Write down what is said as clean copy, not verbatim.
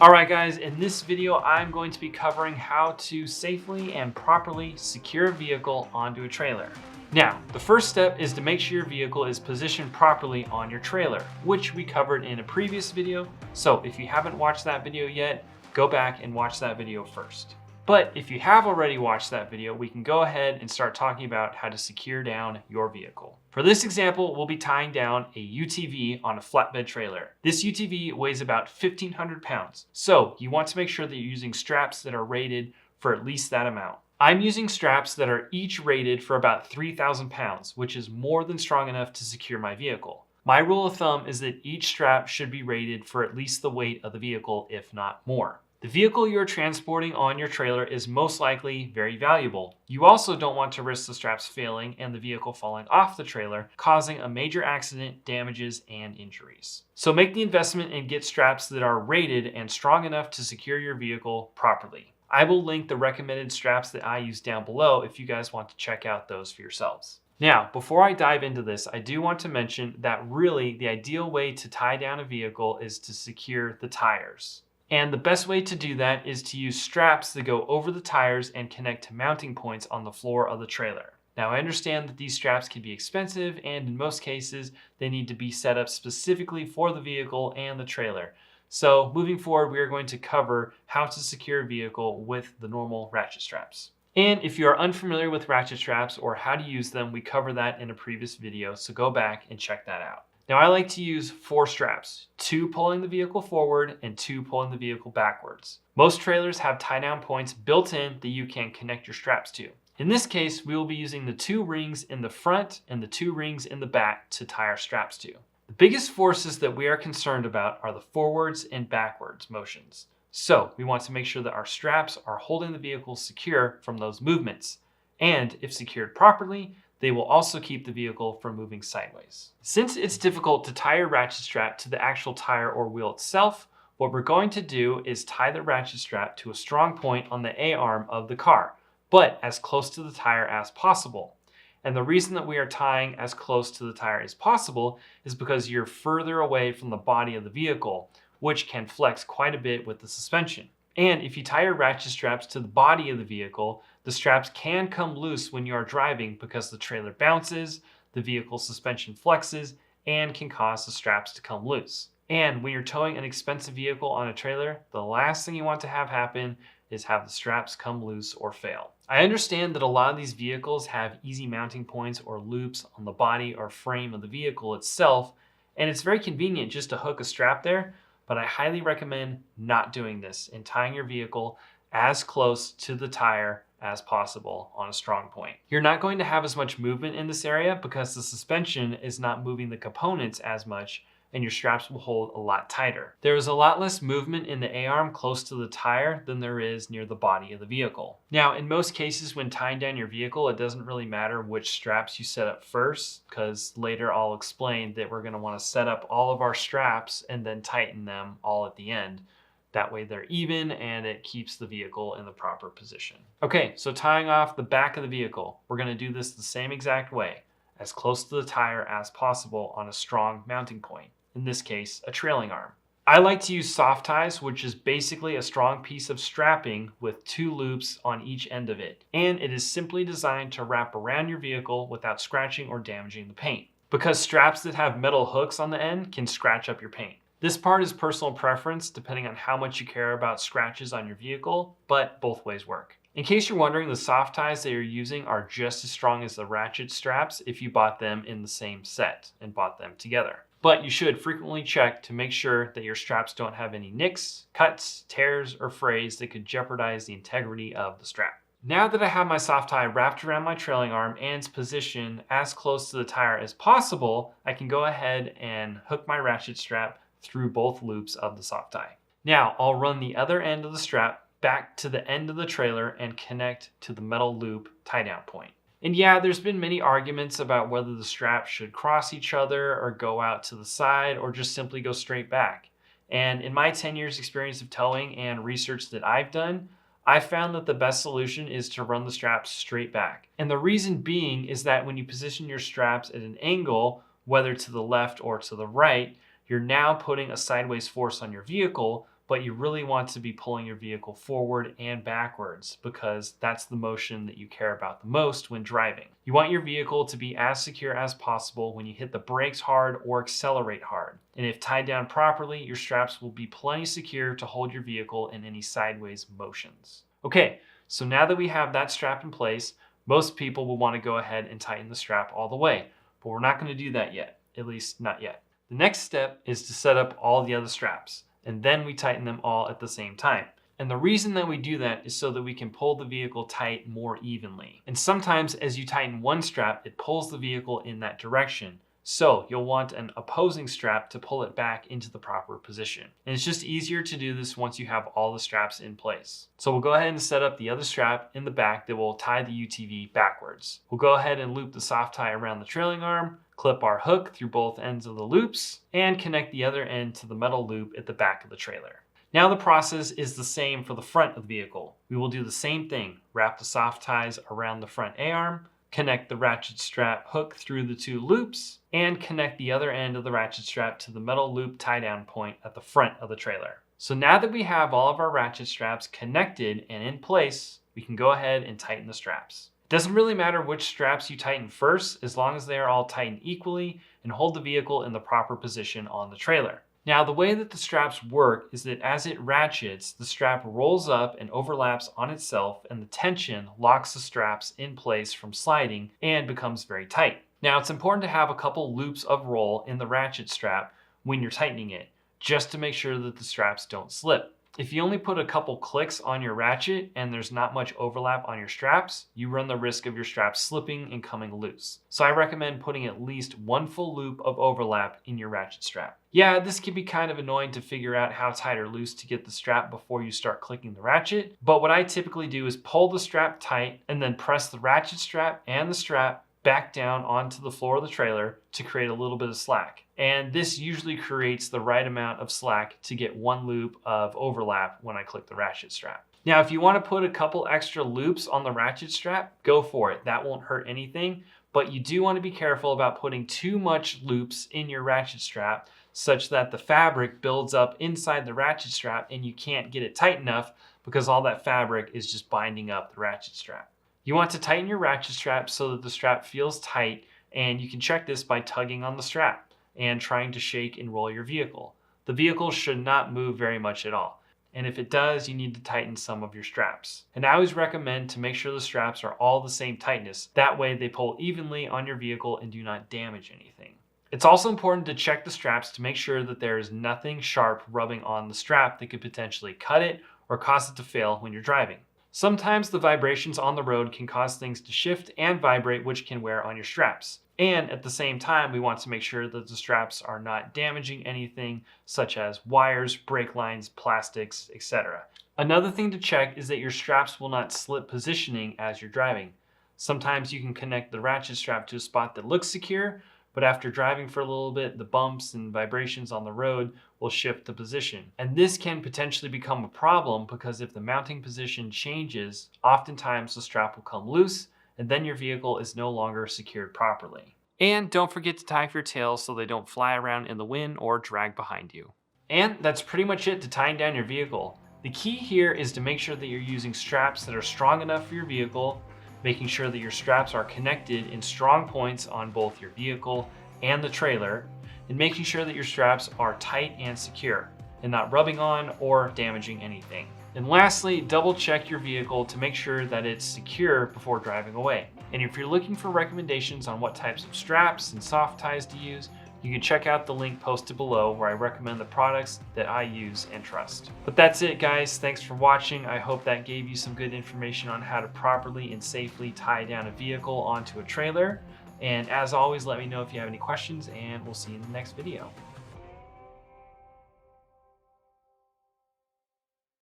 All right, guys, in this video, I'm going to be covering how to safely and properly secure a vehicle onto a trailer. Now, the first step is to make sure your vehicle is positioned properly on your trailer, which we covered in a previous video. So if you haven't watched that video yet, go back and watch that video first. But if you have already watched that video, we can go ahead and start talking about how to secure down your vehicle. For this example, we'll be tying down a UTV on a flatbed trailer. This UTV weighs about 1,500 pounds, so you want to make sure that you're using straps that are rated for at least that amount. I'm using straps that are each rated for about 3,000 pounds, which is more than strong enough to secure my vehicle. My rule of thumb is that each strap should be rated for at least the weight of the vehicle, if not more. The vehicle you're transporting on your trailer is most likely very valuable. You also don't want to risk the straps failing and the vehicle falling off the trailer, causing a major accident, damages, and injuries. So make the investment and get straps that are rated and strong enough to secure your vehicle properly. I will link the recommended straps that I use down below if you guys want to check out those for yourselves. Now, before I dive into this, I do want to mention that really the ideal way to tie down a vehicle is to secure the tires. And the best way to do that is to use straps that go over the tires and connect to mounting points on the floor of the trailer. Now, I understand that these straps can be expensive, and in most cases, they need to be set up specifically for the vehicle and the trailer. So moving forward, we are going to cover how to secure a vehicle with the normal ratchet straps. And if you are unfamiliar with ratchet straps or how to use them, we cover that in a previous video, so go back and check that out. Now, I like to use 4 straps, 2 pulling the vehicle forward and 2 pulling the vehicle backwards. Most trailers have tie-down points built in that you can connect your straps to. In this case, we will be using the 2 rings in the front and the 2 rings in the back to tie our straps to. The biggest forces that we are concerned about are the forwards and backwards motions. So we want to make sure that our straps are holding the vehicle secure from those movements. And if secured properly, they will also keep the vehicle from moving sideways. Since it's difficult to tie a ratchet strap to the actual tire or wheel itself, what we're going to do is tie the ratchet strap to a strong point on the A-arm of the car, but as close to the tire as possible. And the reason that we are tying as close to the tire as possible is because you're further away from the body of the vehicle, which can flex quite a bit with the suspension. And if you tie your ratchet straps to the body of the vehicle, the straps can come loose when you are driving because the trailer bounces, the vehicle suspension flexes, and can cause the straps to come loose. And when you're towing an expensive vehicle on a trailer, the last thing you want to have happen is have the straps come loose or fail. I understand that a lot of these vehicles have easy mounting points or loops on the body or frame of the vehicle itself, and it's very convenient just to hook a strap there, but I highly recommend not doing this and tying your vehicle as close to the tire as possible on a strong point. You're not going to have as much movement in this area because the suspension is not moving the components as much, and your straps will hold a lot tighter. There is a lot less movement in the A-arm close to the tire than there is near the body of the vehicle. Now, in most cases when tying down your vehicle, it doesn't really matter which straps you set up first, because later I'll explain that we're going to want to set up all of our straps and then tighten them all at the end. That way they're even and it keeps the vehicle in the proper position. Okay, so tying off the back of the vehicle, we're going to do this the same exact way, as close to the tire as possible on a strong mounting point. In this case, a trailing arm. I like to use soft ties, which is basically a strong piece of strapping with 2 loops on each end of it. And it is simply designed to wrap around your vehicle without scratching or damaging the paint. Because straps that have metal hooks on the end can scratch up your paint. This part is personal preference depending on how much you care about scratches on your vehicle, but both ways work. In case you're wondering, the soft ties that you're using are just as strong as the ratchet straps if you bought them in the same set and bought them together. But you should frequently check to make sure that your straps don't have any nicks, cuts, tears, or frays that could jeopardize the integrity of the strap. Now that I have my soft tie wrapped around my trailing arm and its position as close to the tire as possible, I can go ahead and hook my ratchet strap through both loops of the soft tie. Now I'll run the other end of the strap back to the end of the trailer and connect to the metal loop tie-down point. And yeah, there's been many arguments about whether the straps should cross each other or go out to the side or just simply go straight back. And in my 10 years experience of towing and research that I've done, I found that the best solution is to run the straps straight back. And the reason being is that when you position your straps at an angle, whether to the left or to the right, you're now putting a sideways force on your vehicle, but you really want to be pulling your vehicle forward and backwards because that's the motion that you care about the most when driving. You want your vehicle to be as secure as possible when you hit the brakes hard or accelerate hard. And if tied down properly, your straps will be plenty secure to hold your vehicle in any sideways motions. Okay, so now that we have that strap in place, most people will want to go ahead and tighten the strap all the way, but we're not going to do that yet, at least not yet. The next step is to set up all the other straps, and then we tighten them all at the same time. And the reason that we do that is so that we can pull the vehicle tight more evenly. And sometimes as you tighten one strap, it pulls the vehicle in that direction. So you'll want an opposing strap to pull it back into the proper position. And it's just easier to do this once you have all the straps in place. So we'll go ahead and set up the other strap in the back that will tie the UTV backwards. We'll go ahead and loop the soft tie around the trailing arm, clip our hook through both ends of the loops, and connect the other end to the metal loop at the back of the trailer. Now the process is the same for the front of the vehicle. We will do the same thing, wrap the soft ties around the front A-arm, connect the ratchet strap hook through the two loops, and connect the other end of the ratchet strap to the metal loop tie-down point at the front of the trailer. So now that we have all of our ratchet straps connected and in place, we can go ahead and tighten the straps. It doesn't really matter which straps you tighten first, as long as they are all tightened equally and hold the vehicle in the proper position on the trailer. Now, the way that the straps work is that as it ratchets, the strap rolls up and overlaps on itself, and the tension locks the straps in place from sliding and becomes very tight. Now, it's important to have a couple loops of roll in the ratchet strap when you're tightening it, just to make sure that the straps don't slip. If you only put a couple clicks on your ratchet and there's not much overlap on your straps, you run the risk of your straps slipping and coming loose. So I recommend putting at least one full loop of overlap in your ratchet strap. Yeah, this can be kind of annoying to figure out how tight or loose to get the strap before you start clicking the ratchet, but what I typically do is pull the strap tight and then press the ratchet strap and the strap back down onto the floor of the trailer to create a little bit of slack. And this usually creates the right amount of slack to get one loop of overlap when I click the ratchet strap. Now, if you want to put a couple extra loops on the ratchet strap, go for it. That won't hurt anything, but you do want to be careful about putting too much loops in your ratchet strap such that the fabric builds up inside the ratchet strap and you can't get it tight enough because all that fabric is just binding up the ratchet strap. You want to tighten your ratchet strap so that the strap feels tight, and you can check this by tugging on the strap and trying to shake and roll your vehicle. The vehicle should not move very much at all, and if it does, you need to tighten some of your straps. And I always recommend to make sure the straps are all the same tightness. That way they pull evenly on your vehicle and do not damage anything. It's also important to check the straps to make sure that there is nothing sharp rubbing on the strap that could potentially cut it or cause it to fail when you're driving. Sometimes the vibrations on the road can cause things to shift and vibrate, which can wear on your straps. And at the same time, we want to make sure that the straps are not damaging anything, such as wires, brake lines, plastics, etc. Another thing to check is that your straps will not slip positioning as you're driving. Sometimes you can connect the ratchet strap to a spot that looks secure, but after driving for a little bit, the bumps and vibrations on the road will shift the position. And this can potentially become a problem because if the mounting position changes, oftentimes the strap will come loose and then your vehicle is no longer secured properly. And don't forget to tie off your tails so they don't fly around in the wind or drag behind you. And that's pretty much it to tying down your vehicle. The key here is to make sure that you're using straps that are strong enough for your vehicle, making sure that your straps are connected in strong points on both your vehicle and the trailer, and making sure that your straps are tight and secure and not rubbing on or damaging anything. And lastly, double check your vehicle to make sure that it's secure before driving away. And if you're looking for recommendations on what types of straps and soft ties to use, you can check out the link posted below where I recommend the products that I use and trust. But that's it, guys. Thanks for watching. I hope that gave you some good information on how to properly and safely tie down a vehicle onto a trailer. And as always, let me know if you have any questions, and we'll see you in the next video.